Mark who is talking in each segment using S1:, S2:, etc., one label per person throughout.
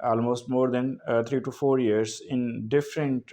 S1: almost more than 3 to 4 years in different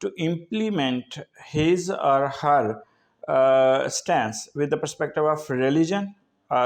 S1: to implement his or her stance with the perspective of religion,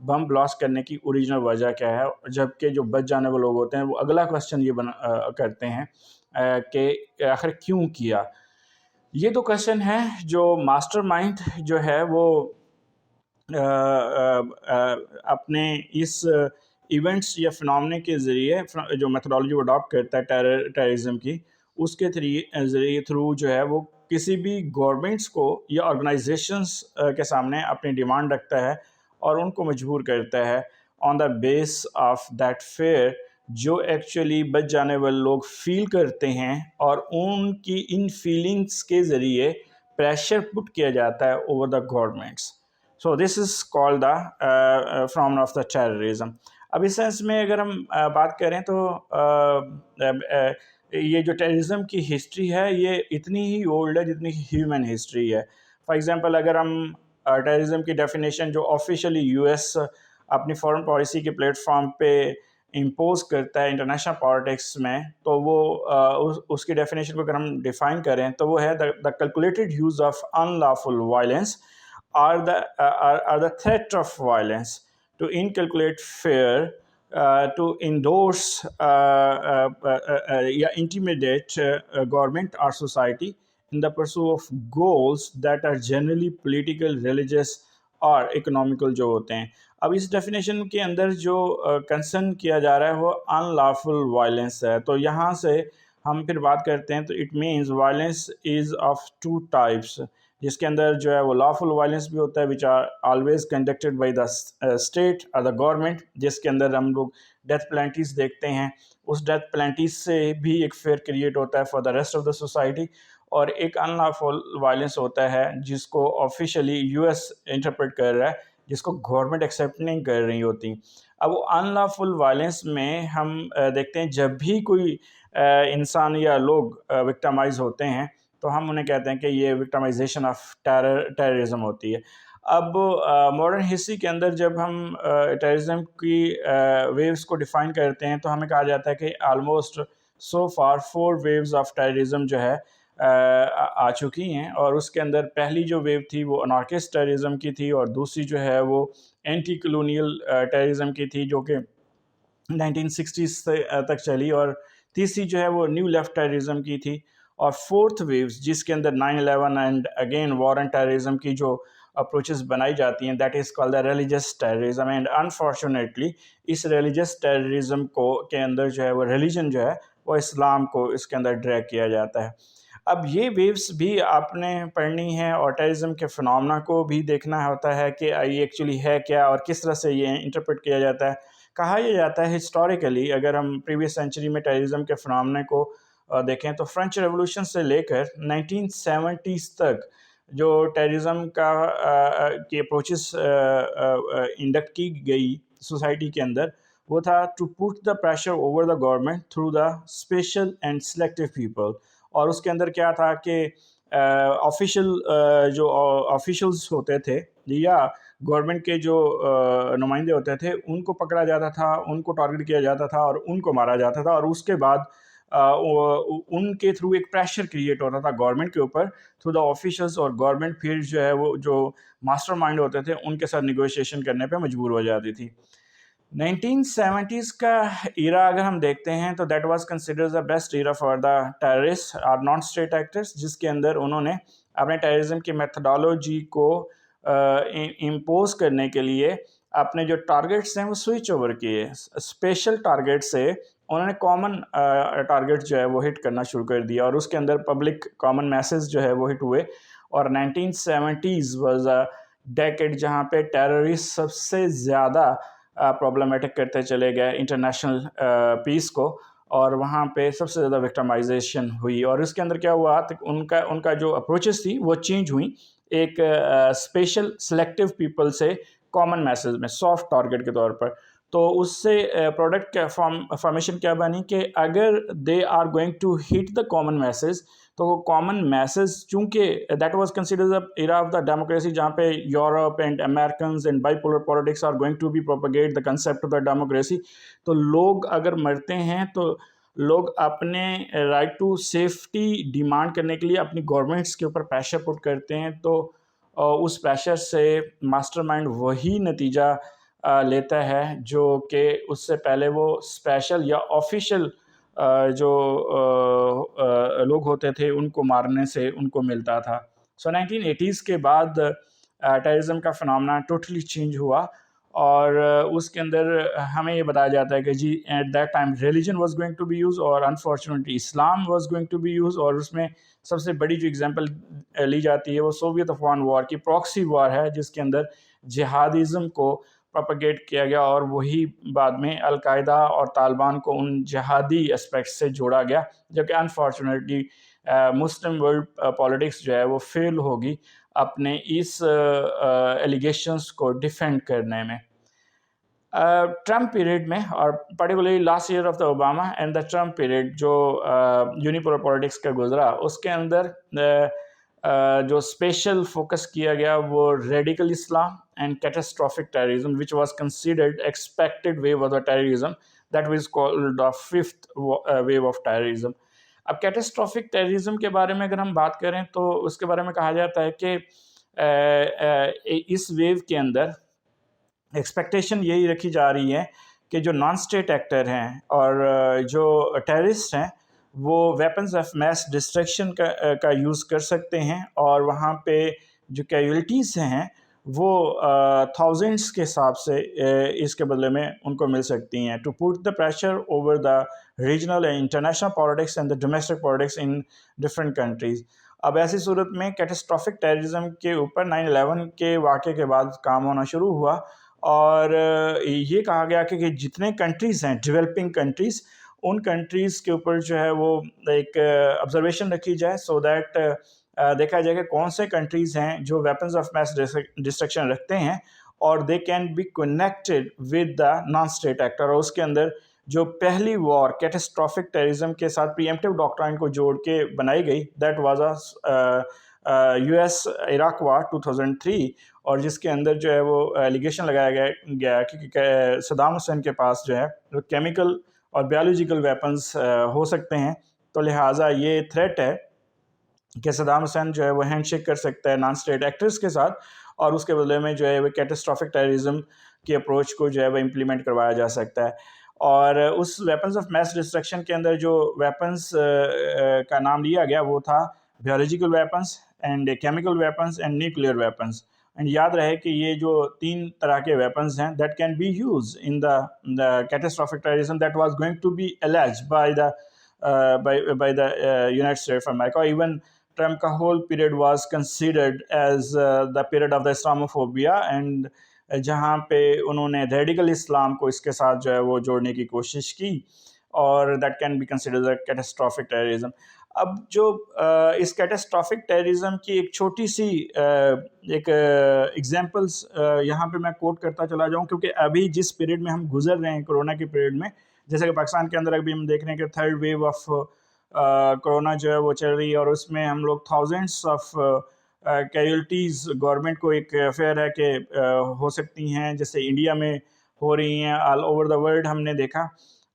S1: bomb blast کرنے کی original وجہ کیا ہے، جبکہ جو بچ جانے والے لوگ ہوتے ہیں وہ اگلا کوسچن یہ کرتے ہیں کہ آخر کیوں کیا۔ یہ تو کوسچن ہے جو ماسٹر مائنڈ جو ہے وہ اپنے اس ایونٹس یا فنامنے کے ذریعے جو میتھڈالوجی وہ اڈاپٹ کرتا ہے ٹیررزم کی، اس کے ذریعے تھرو جو ہے وہ کسی بھی گورنمنٹس کو یا آرگنائزیشنس کے سامنے اپنی ڈیمانڈ رکھتا ہے اور ان کو مجبور کرتا ہے آن دا بیس آف دیٹ فیئر جو ایکچولی بچ جانے والے لوگ فیل کرتے ہیں، اور ان کی ان فیلنگس کے ذریعے پریشر پٹ کیا جاتا ہے over the governments. So this is called the phenomenon of the terrorism. اب اس سینس میں اگر ہم بات کریں تو یہ جو ٹیررزم کی ہسٹری ہے یہ اتنی ہی اولڈ ہے جتنی ہیومن ہسٹری ہے۔ فار ایگزامپل اگر ہم ٹیررزم کی ڈیفینیشن جو آفیشلی یو ایس اپنی فارن پالیسی کے پلیٹ فارم پہ امپوز کرتا ہے انٹرنیشنل پالیٹکس میں، تو وہ اس کی ڈیفینیشن کو اگر ہم ڈیفائن کریں تو وہ ہے the calculated use of unlawful violence are the threat of violence to inculcate fear, to endorse یا intimidate government or society in the pursuit of goals that are generally political, religious اور economical جو ہوتے ہیں۔ اب اس definition کے اندر جو concern کیا جا رہا ہے وہ ان لافل وائلنس ہے، تو یہاں سے ہم پھر بات کرتے ہیں تو it means violence is of two types, جس کے اندر جو ہے وہ لافل وائلنس بھی ہوتا ہے which are always conducted by the state اور دا گورنمنٹ، جس کے اندر ہم لوگ ڈیتھ پلینٹیز دیکھتے ہیں، اس ڈیتھ پلینٹیز سے بھی ایک فیئر کریٹ ہوتا ہے for the rest of the society. اور ایک ان لافل وائلنس ہوتا ہے جس کو آفیشلی یو ایس انٹرپریٹ کر رہا ہے، جس کو گورنمنٹ ایکسیپٹ نہیں کر رہی ہوتی۔ اب وہ ان لافل وائلنس میں ہم دیکھتے ہیں جب بھی کوئی انسان یا لوگ وکٹمائز ہوتے ہیں تو ہم انہیں کہتے ہیں کہ یہ وکٹمائزیشن آف ٹیررزم ہوتی ہے۔ اب ماڈرن ہسٹری کے اندر جب ہم ٹیررزم کی ویوز کو ڈیفائن کرتے ہیں تو ہمیں کہا جاتا ہے کہ almost so far 4 waves of terrorism جو ہے آ چکی ہیں، اور اس کے اندر پہلی جو ویو تھی وہ انارکسٹ ٹیررزم کی تھی، اور دوسری جو ہے وہ اینٹی کلونیل ٹیررزم کی تھی جو کہ 1960s تک چلی، اور تیسری جو ہے وہ نیو لیفٹ ٹیررزم کی تھی، اور فورتھ ویوز جس کے اندر 9/11 and again war and terrorism کی جو اپروچز بنائی جاتی ہیں that is called the religious terrorism, and unfortunately اس ریلیجس ٹیررزم کو کے اندر جو ہے وہ ریلیجن جو ہے وہ اسلام کو اس کے اندر ڈریگ کیا جاتا ہے۔ اب یہ ویوز بھی آپ نے پڑھنی ہے اور ٹیررزم کے فنامنا کو بھی دیکھنا ہوتا ہے کہ یہ ایکچولی ہے کیا اور کس طرح سے یہ انٹرپریٹ کیا جاتا ہے۔ کہا یہ جاتا ہے ہسٹوریکلی اگر ہم پریویس سینچری میں ٹیررزم کے فنامنے کو دیکھیں تو فرینچ ریولوشن سے لے کر 1970s تک جو ٹیررزم کی اپروچز انڈکٹ کی گئی سوسائٹی کے اندر وہ تھا to put the pressure over the government through the special and selective people, اور اس کے اندر کیا تھا کہ جو آفیشلز ہوتے تھے یا گورنمنٹ کے جو نمائندے ہوتے تھے ان کو پکڑا جاتا تھا، ان کو ٹارگٹ کیا جاتا تھا اور ان کو مارا جاتا تھا، اور اس کے بعد ان کے تھرو ایک پریشر کریٹ ہوتا تھا گورنمنٹ کے اوپر تھرو دا آفیشلز، اور گورنمنٹ پھر جو ہے وہ جو ماسٹر مائنڈ ہوتے تھے ان کے ساتھ نیگوشیشن کرنے پہ مجبور ہو جاتی تھی۔ 1970s کا ایرا اگر ہم دیکھتے ہیں تو that was considered the best era for the terrorist اور نان اسٹیٹ ایکٹرس، جس کے اندر انہوں نے اپنے ٹیررزم کی میتھڈالوجی کو امپوز کرنے کے لیے اپنے جو ٹارگیٹس ہیں وہ سوئچ اوور کیے، اسپیشل ٹارگیٹ سے انہوں نے کامن ٹارگیٹ جو ہے وہ ہٹ کرنا شروع کر دیا، اور اس کے اندر پبلک کامن میسز جو ہے وہ ہٹ ہوئے، اور 1970s واز اے ڈیکیڈ جہاں پہ ٹیررسٹ سب سے زیادہ پرابلمیٹک کرتے چلے گئے انٹرنیشنل پیس کو، اور وہاں پہ سب سے زیادہ وکٹمائزیشن ہوئی، اور اس کے اندر کیا ہوا ان کا جو اپروچز تھی وہ چینج ہوئیں ایک اسپیشل سلیکٹیو پیپل سے کامن میسز میں سافٹ ٹارگیٹ کے طور پر۔ تو اس سے پروڈکٹ فارمیشن کیا بنی کہ اگر they are going to hit the common masses تو وہ کامن میسز چونکہ that was considered the era of the democracy جہاں پہ Europe and Americans and bipolar politics are going to be propagate the concept of the democracy, تو لوگ اگر مرتے ہیں تو لوگ اپنے رائٹ ٹو سیفٹی ڈیمانڈ کرنے کے لیے اپنی گورنمنٹس کے اوپر پریشر پٹ کرتے ہیں، تو اس پریشر سے ماسٹر مائنڈ وہی نتیجہ لیتا ہے جو کہ اس سے پہلے وہ اسپیشل یا آفیشیل جو لوگ ہوتے تھے ان کو مارنے سے ان کو ملتا تھا. سو 1980s کے بعد ٹیررزم کا فنامنا ٹوٹلی چینج ہوا، اور اس کے اندر ہمیں یہ بتایا جاتا ہے کہ جی at that time religion was going to be use, اور unfortunately Islam was going to be use. اور اس میں سب سے بڑی جو اگزامپل لی جاتی ہے وہ سوویت افغان وار کی پراکسی وار ہے، جس کے اندر جہادازم کو پروپیگیٹ کیا گیا، اور وہی بعد میں القاعدہ اور طالبان کو ان جہادی اسپیکٹس سے جوڑا گیا، جو کہ انفارچونیٹلی مسلم ورلڈ پالیٹکس جو ہے وہ فیل ہوگی اپنے اس ایلیگیشنز کو ڈیفینڈ کرنے میں. ٹرمپ پیریڈ میں، اور particularly last year of the Obama and the Trump period جو یونیپولر پالیٹکس کا گزرا، اس کے اندر جو اسپیشل فوکس کیا گیا وہ radical Islam and catastrophic terrorism which was considered expected wave of the terrorism that was called the fifth wave of terrorism. اب catastrophic terrorism کے بارے میں اگر ہم بات کریں تو اس کے بارے میں کہا جاتا ہے کہ اس ویو کے اندر ایکسپیکٹیشن یہی رکھی جا رہی ہے کہ جو نان اسٹیٹ ایکٹر ہیں اور جو ٹیررسٹ ہیں وہ ویپنز آف میس ڈسٹرکشن کا یوز کر سکتے ہیں، اور وہاں پہ جو کیجویلٹیز ہیں وہ تھاؤزنڈس کے حساب سے اس کے بدلے میں ان کو مل سکتی ہیں. To put the pressure over the regional and international politics and the domestic politics in different countries. اب ایسی صورت میں کیٹاسٹرافک ٹیررزم کے اوپر 9/11 کے واقعے کے بعد کام ہونا شروع ہوا، اور یہ کہا گیا کہ جتنے کنٹریز ہیں ڈیولپنگ کنٹریز، ان کنٹریز کے اوپر جو ہے وہ ایک آبزرویشن رکھی جائے، سو دیٹ دیکھا جائے کہ کون سے کنٹریز ہیں جو ویپنز آف میس ڈسٹرکشن رکھتے ہیں، اور they can be connected with the non state actor. اور اس کے اندر جو پہلی وار کیٹاسٹرافک ٹیررزم کے ساتھ پری ایمپٹیو ڈاکٹرائن کو جوڑ کے بنائی گئی، that was U S Iraq war 2003، اور جس کے اندر جو ہے وہ ایلیگیشن لگایا گیا کہ صدام حسین کے پاس جو ہے وہ کیمیکل اور بیولوجیکل ویپنز ہو سکتے ہیں. تو لہٰذا یہ تھریٹ ہے کہ صدام حسین جو ہے وہ ہینڈ شیک کر سکتا ہے نان اسٹیٹ ایکٹرز کے ساتھ، اور اس کے بدلے میں جو ہے وہ کیٹاسٹرافک ٹیررزم کی اپروچ کو جو ہے وہ امپلیمنٹ کروایا جا سکتا ہے. اور اس ویپنز آف میس ڈسٹرکشن کے اندر جو ویپنز کا نام لیا گیا وہ تھا biological weapons and chemical weapons and nuclear weapons. And یاد رہے کہ یہ جو 3 طرح کے ویپنز ہیں that can be use in the catastrophic terrorism that was going to be alleged by the United States of America. Even Trump کا whole period was considered as the period of the Islamophobia, and جہاں پہ انہوں نے radical اسلام کو اس کے ساتھ جو ہے وہ جوڑنے کی کوشش کی، اور that can be considered the catastrophic terrorism. اب جو اس کیٹاسٹرافک ٹیررزم کی ایک چھوٹی سی ایک ایگزامپلس یہاں پہ میں کوٹ کرتا چلا جاؤں، کیونکہ ابھی جس پیریڈ میں ہم گزر رہے ہیں کرونا کے پیریڈ میں، جیسے کہ پاکستان کے اندر ابھی ہم دیکھ رہے ہیں کہ 3rd ویو آف کرونا جو ہے وہ چل رہی ہے، اور اس میں ہم لوگ تھاؤزنڈس آف کیجویلٹیز گورنمنٹ کو ایک فیئر ہے کہ ہو سکتی ہیں، جیسے انڈیا میں ہو رہی ہیں، آل اوور دا ورلڈ ہم نے دیکھا.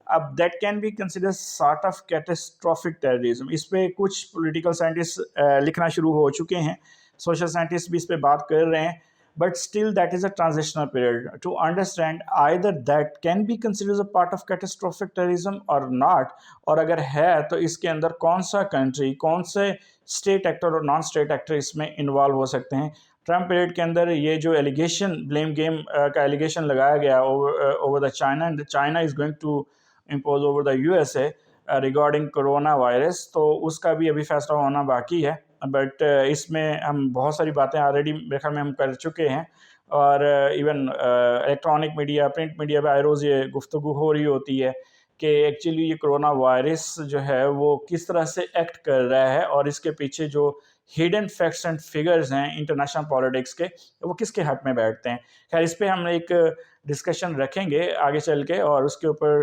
S1: اب that can be consider sort of catastrophic terrorism. اس پہ کچھ پولیٹیکل سائنٹسٹ لکھنا شروع ہو چکے ہیں، سوشل سائنٹسٹ بھی اس پہ بات کر رہے ہیں، but still that is a transitional period to understand either that can be considers a part of catastrophic terrorism اور ناٹ، اور اگر ہے تو اس کے اندر کون سا کنٹری، کون سے اسٹیٹ ایکٹر اور نان اسٹیٹ ایکٹر اس میں انوالو ہو سکتے ہیں. ٹرمپ پیریڈ کے اندر یہ جو ایلیگیشن بلیم گیم کا ایلیگیشن لگایا گیا over the China, and China is going to impose over the USA regarding corona virus, تو اس کا بھی ابھی فیصلہ ہونا باقی ہے. بٹ اس میں ہم بہت ساری باتیں آلریڈی میرے خیال میں ہم کر چکے ہیں، اور even electronic media, print media پہ آئے روز یہ گفتگو ہو رہی ہوتی ہے کہ ایکچولی یہ کرونا وائرس جو ہے وہ کس طرح سے ایکٹ کر رہا ہے، اور اس کے پیچھے جو ہڈن فیکٹس اینڈ فگرز ہیں انٹرنیشنل پالیٹکس کے، وہ کس کے حق میں بیٹھتے ہیں. خیر اس پہ ہم ایک ڈسکشن رکھیں گے آگے چل کے، اور اس کے اوپر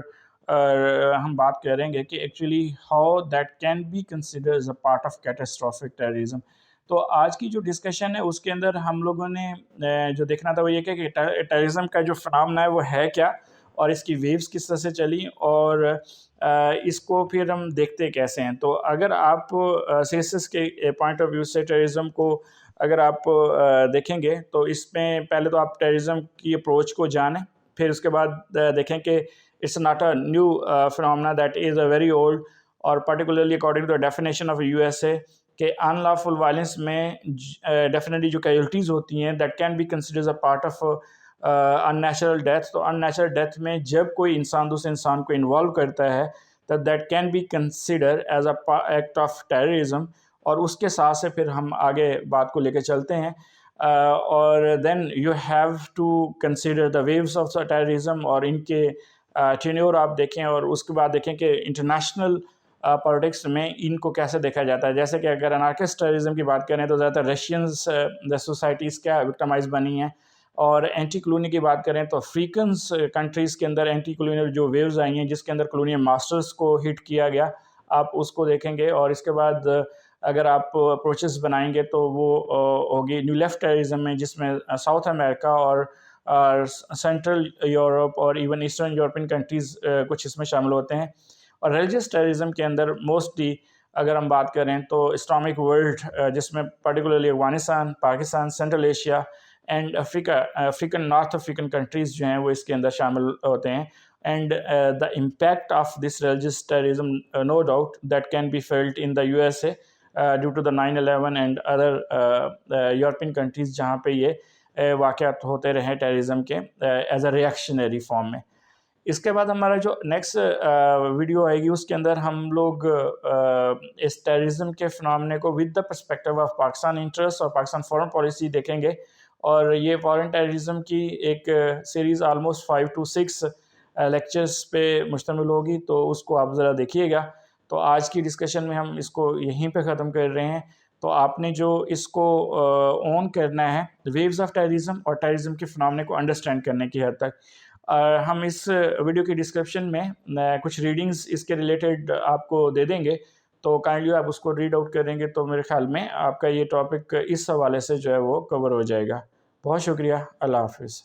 S1: ہم بات کریں گے کہ actually how that can be consider as a part of catastrophic terrorism. تو آج کی جو ڈسکشن ہے اس کے اندر ہم لوگوں نے جو دیکھنا تھا وہ یہ کہ ٹیررزم کا جو فنامنا ہے وہ ہے کیا، اور اس کی ویوز کس طرح سے چلی، اور اس کو پھر ہم دیکھتے کیسے ہیں. تو اگر آپ سیسس کے پوائنٹ آف ویو سے ٹیررزم کو اگر آپ دیکھیں گے تو اس میں پہلے تو آپ ٹیررزم کی اپروچ کو جانیں پھر اس کے بعد دیکھیں کہ it's not a new phenomena that is a very old, اور particularly according to the definition of U S A کہ ان لافل وائلنس میں ڈیفینیٹلی جو کیجولٹیز ہوتی ہیں that can be considers a part of unnatural death. تو unnatural death میں جب کوئی انسان دوسرے انسان کو انوالو کرتا ہے تو that can be consider as a act of terrorism. اور اس کے ساتھ سے پھر ہم آگے بات کو لے کے چلتے ہیں، اور then you have to consider the waves of terrorism اور ان کے ٹینیور آپ دیکھیں، اور اس کے بعد دیکھیں کہ انٹرنیشنل پالیٹکس میں ان کو کیسے دیکھا جاتا ہے. جیسے کہ اگر انارکسٹ ٹیررزم کی بات کریں تو زیادہ تر رشینز سوسائٹیز کیا وکٹمائز بنی ہیں، اور اینٹی کلونی کی بات کریں تو افریقنس کنٹریز کے اندر اینٹی کلونیل جو ویوز آئی ہیں جس کے اندر کلونیل ماسٹرز کو ہٹ کیا گیا، آپ اس کو دیکھیں گے. اور اس کے بعد اگر آپ اپروچز بنائیں گے تو وہ ہوگی نیو لیفٹ ٹیررزم میں، جس میں ساؤتھ امریکہ اور سینٹرل یورپ اور ایون ایسٹرن یورپین کنٹریز کچھ اس میں شامل ہوتے ہیں. اور ریلیجس ٹیررزم کے اندر موسٹلی اگر ہم بات کریں تو اسلامک ورلڈ، جس میں particularly Afghanistan, Pakistan, central Asia and African north African countries جو ہیں وہ اس کے اندر شامل ہوتے ہیں. And the impact of this religious terrorism no doubt that can be felt in the U S A due to the 9/11 and other European countries جہاں پہ یہ واقعات ہوتے رہے ٹیررزم کے ایز اے ریئیکشنری فارم میں. اس کے بعد ہمارا جو نیکسٹ ویڈیو آئے گی اس کے اندر ہم لوگ اس ٹیررزم کے فنامنے کو with the perspective of Pakistan interest اور پاکستان فارن پالیسی دیکھیں گے. اور یہ فارن ٹیررزم کی ایک سیریز آلموسٹ 5 to 6 لیکچرز پہ مشتمل ہوگی، تو اس کو آپ ذرا دیکھیے گا. تو آج کی ڈسکشن میں ہم اس کو یہیں پہ ختم کر رہے ہیں. تو آپ نے جو اس کو اون کرنا ہے ویوز آف ٹیررزم اور ٹیررزم کے فنامنے کو انڈرسٹینڈ کرنے کی حد تک. ہم اس ویڈیو کی ڈسکرپشن میں کچھ ریڈنگز اس کے ریلیٹڈ آپ کو دے دیں گے، تو کائنڈلی آپ اس کو ریڈ آؤٹ کریں گے تو میرے خیال میں آپ کا یہ ٹاپک اس حوالے سے جو ہے وہ کور ہو جائے گا. بہت شکریہ. اللہ حافظ.